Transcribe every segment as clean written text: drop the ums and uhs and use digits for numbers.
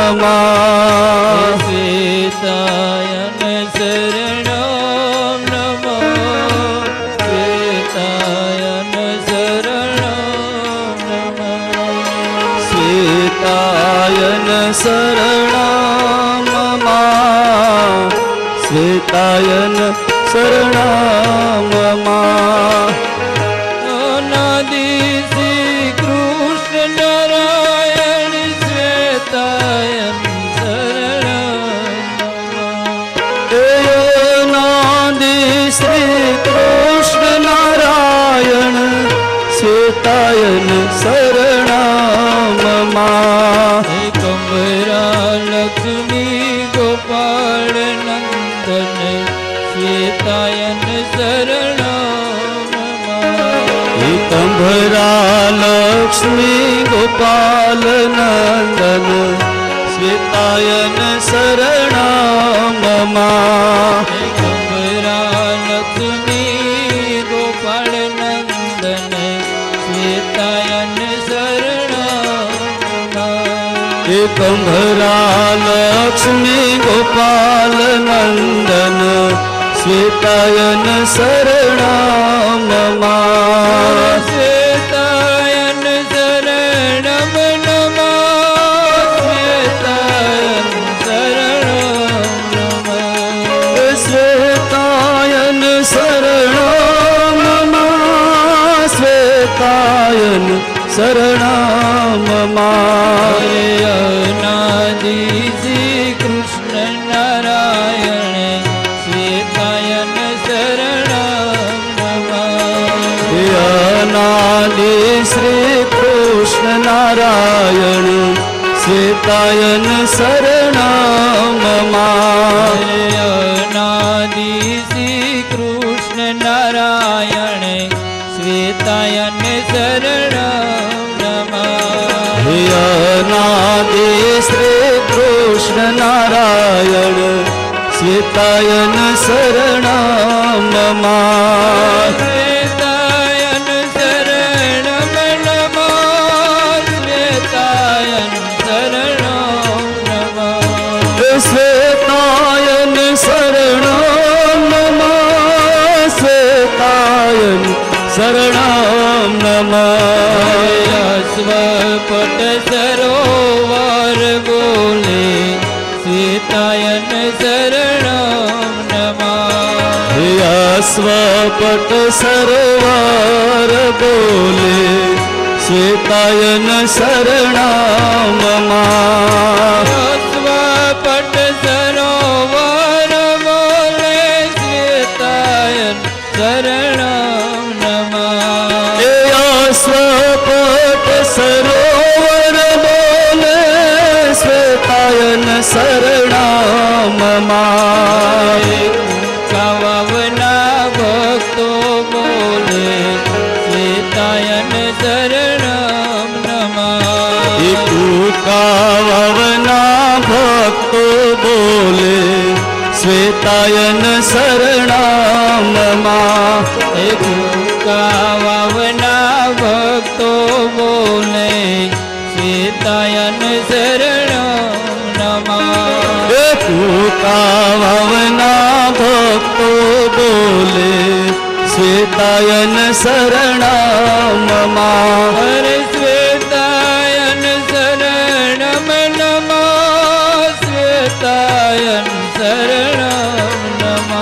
નમઃ શ્વેતાયન શરણમ નમઃ શ્વેતાયન શરણમ નમઃ શ્વેતાયન શરણમ મમ શ્વેતાયન શરણમ મમ અનાદિ શ્રી કૃષ્ણ નારાયણ શ્વેતાયન નાદિ શ્રી કૃષ્ણ નારાયણ શ્વેતાયન શરણમ મમ કંબરા લક્ષ્મી ગોપાળ નંદન શ્વેતાયન શરણમ કંભરા લક્ષ્મી ગોપાલ નંદન શ્વેતાયન શરણમ મમ કંબરા લક્ષ્મી ગોપાળ નંદન શ્વેતાયન શરણમ કંભરા લક્ષ્મી ગોપાલ નંદન શ્વેતાયન શરણમ મમ શ્વેતાયન શરણમ નમઃ શ્વેતાયન શરણમ નમઃ શ્વેતાયન શરણમ મમ શ્વેતાયન શરણમ મમ અનાદિ શ્રી કૃષ્ણ નારાયણ શ્વેતાયન શરણમ નમઃ અનાદિ શ્રી કૃષ્ણ નારાયણ શ્વેતાયન શરણમ મમ અનાદિ શ્રી કૃષ્ણ નારાયણ શ્વેતાયન શરણમ નમઃ અનાદિ શ્રી કૃષ્ણ નારાયણ શ્વેતાયન શરણમ મમ શ્વેતાયન શરણમ નમઃ શ્વેતાયન શરણમ નમઃ શ્વેતાયન શરણમ મમ શ્વેતાયન શરણમ નમઃ સ્વપટ સરોવર બોલે શ્વેતાયન શરણમ નમઃ સ્વપટ સરોવર બોલે શ્વેતાયન શરણમ મમ સ્વપટ સરોવર બોલે શ્વેતાયન શરણમ નમઃ સ્વપટ સરોવર બોલે શ્વેતાયન શરણમ મમ કાવના ભક્તો બોલે શ્વેતાયન શરણમ નમઃ કાવના ભક્તો બોલે શ્વેતાયન શરણમ મમ કાવના ભક્તો બોલે શ્વેતાયન શરણમ નમઃ કાવના ભક્તો બોલે શ્વેતાયન શરણમ મમ હરે શ્વેતાયન શરણમ નમઃ શ્વેતાયન શરણમ નમઃ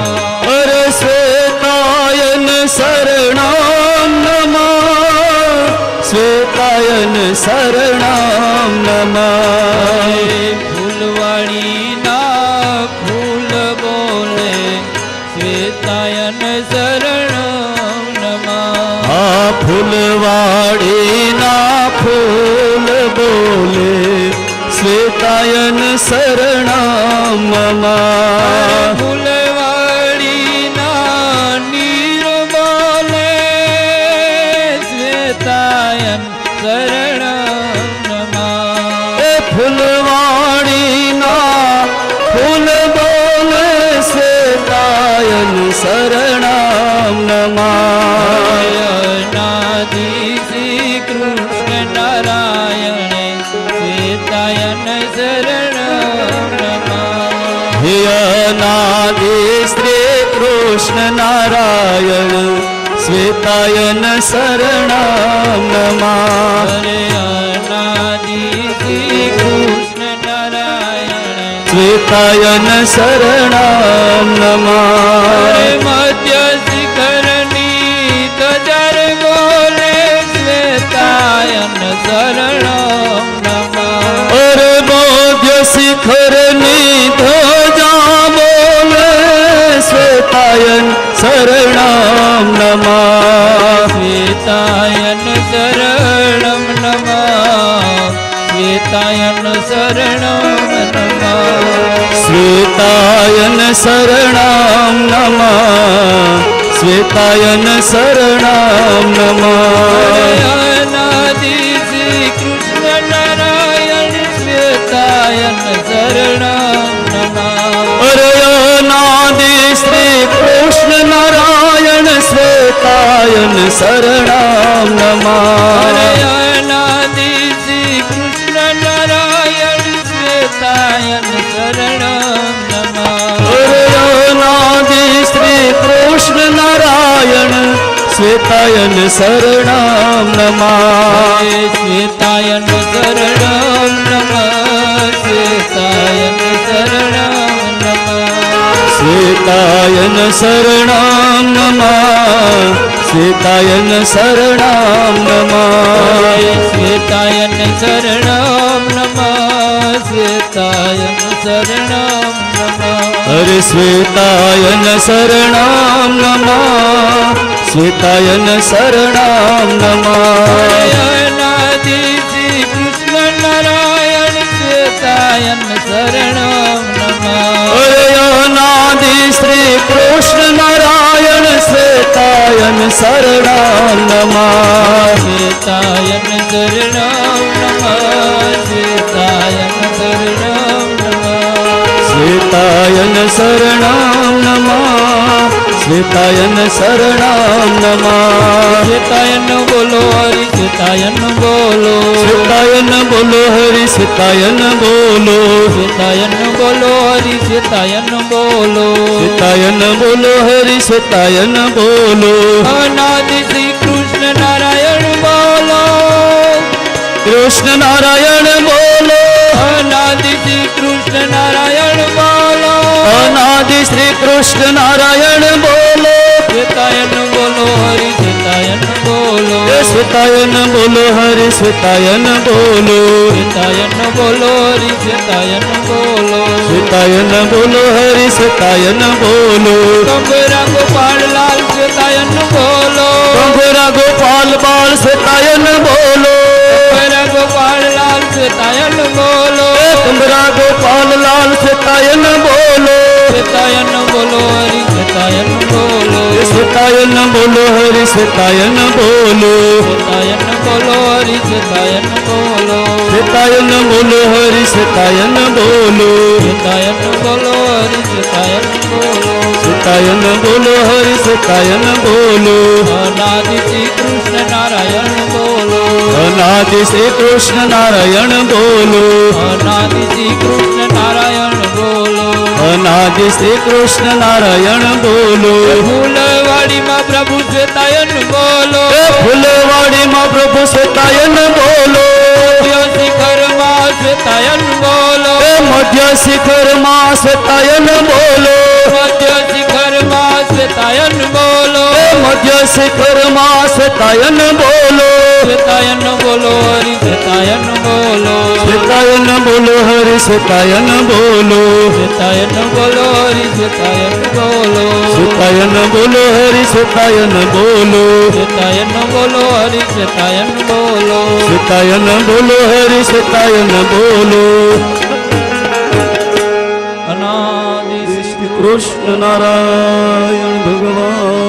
હરે શ્વેતાયન શરણમ નમઃ શ્વેતાયન શરણમ નમઃ ફૂલવાડીના ફૂલ બોલે શ્વેતાયન શરણમ નમઃ આ ફૂલવાડીના ફૂલ બોલે શ્વેતાયન શરણમ મમ ફૂલવાડીના નીર બોલે શ્વેતાયન શરણમ નમઃ ફૂલવાડીના ફૂલ બોલે શ્વેતાયન શરણમ નમઃ અનાદિ શ્રી કૃષ્ણ નારાયણ શ્વેતાયન શરણ કૃષ્ણ નારાયણ શ્વેતાયન શરણામ નમઃ હરે અનાદિ શ્રી કૃષ્ણ નારાયણ શ્વેતાયન શરણામ નમઃ હરે મધ્ય શિખરની તજર બોલે શ્વેતાયન શરણમ નમઃ અરે બોધ્ય શિખરની ધજા બોલે શ્વેતાયન શરણામ નમઃ શ્વેતાયન શરણમ નમઃ શ્વેતાયન શરણમ નમઃ શ્વેતાયન શરણામ નમઃ શ્વેતાયન શરણામ નમઃ અનાદિ શ્રી કૃષ્ણ નારાયણ શ્વેતાયન શરણમ નમઃ અરે અનાદિ શ્રી કૃષ્ણ નારાયણ શ્વેતાયન શરણામ નમઃ હરે અનાદિ શ્રી કૃષ્ણ નારાયણ શ્વેતાયન શરણમ નમઃ અરે અનાદિ શ્રી કૃષ્ણ નારાયણ શ્વેતાયન શરણામ નમઃ શ્વેતાયન શરણમ નમઃ શ્વેતાયન શરણમ નમઃ શ્વેતાયન શરણામ નમઃ શ્વેતાયન શરણામ નમઃ શ્વેતાયન શરણમ નમઃ શ્વેતાયન શરણમ નમઃ હરે શ્વેતાયન શરણામ નમઃ શ્વેતાયન શરણામ નમઃ અનાદિ શ્રી કૃષ્ણ નારાયણ શ્વેતાયન શરણમ નમઃ અરે અનાદિ શ્રી કૃષ્ણ નારાયણ શ્વેતાયન શરણામ નમઃ શ્વેતાયન શરણમ નમઃ શ્વેતાયન શરણમ નમઃ શ્વેતાયન શરણામ નમઃ શ્વેતાયન શરણામ નમઃ શ્વેતાયન બોલો હરિ શ્વેતાયન બોલો શ્વેતાયન બોલો હરિ શ્વેતાયન બોલો શ્વેતાયન બોલો હરિ શ્વેતાયન બોલો શ્વેતાયન બોલો હરિ શ્વેતાયન બોલો અનાદિ શ્રી કૃષ્ણ નારાયણ બોલો કૃષ્ણ નારાયણ બોલો અનાદિ શ્રી કૃષ્ણ નારાયણ બોલો અનાદિ શ્રી કૃષ્ણ નારાયણ બોલો શ્વેતાયન બોલો હરિ શ્વેતાયન બોલો હે શ્વેતાયન બોલો હરિ શ્વેતાયન બોલો શ્વેતાયન બોલો હરિ શ્વેતાયન બોલો શ્વેતાયન બોલો હરિ શ્વેતાયન બોલો કંબરા ગોપાલ લાલ શ્વેતાયન બોલો કંભરા ગોપાલ બાળ શ્વેતાયન બોલો કંબરા ગોપાલ લાલ શ્વેતાયન બોલો હે કંભરા ગોપાલ લાલ શ્વેતાયન બોલો શ્વેતાયન બોલો હરિ શ્વેતાયન બોલો હે શ્વેતાયન બોલો હરિ શ્વેતાયન બોલો શ્વેતાયન બોલો હરિ શ્વેતાયન બોલો શ્વેતાયન બોલો હરિ શ્વેતાયન બોલો શ્વેતાયન બોલો હરિ શ્વેતાયન બોલો શ્વેતાયન બોલો હરિ શ્વેતાયન બોલો અનાદિ શ્રી કૃષ્ણ નારાયણ બોલો અનાદિ શ્રી કૃષ્ણ નારાયણ બોલો અનાદિ શ્રી કૃષ્ણ નારાયણ બોલો અનાદિ શ્રી કૃષ્ણ નારાયણ બોલો ફૂલવાડીમાં પ્રભુ શ્વેતાયન બોલો હે ફૂલવાડીમાં પ્રભુ શ્વેતાયન બોલો મધ્ય શિખરમાં શ્વેતાયન બોલો હે મધ્ય શિખરમાં શ્વેતાયન બોલો મધ્ય શિખરમાં શ્વેતાયન બોલો હે મધ્ય શિખરમાં શ્વેતાયન બોલો શ્વેતાયન બોલો હરિ શ્વેતાયન બોલો શ્વેતાયન બોલો હરિ શ્વેતાયન બોલો શ્વેતાયન બોલો હરિ શ્વેતાયન બોલો શ્વેતાયન બોલો હરિ શ્વેતાયન બોલો શ્વેતાયન બોલો હરિ શ્વેતાયન બોલો શ્વેતાયન બોલો હરિ શ્વેતાયન બોલો અનાદિ શ્રી કૃષ્ણ નારાયણ ભગવાન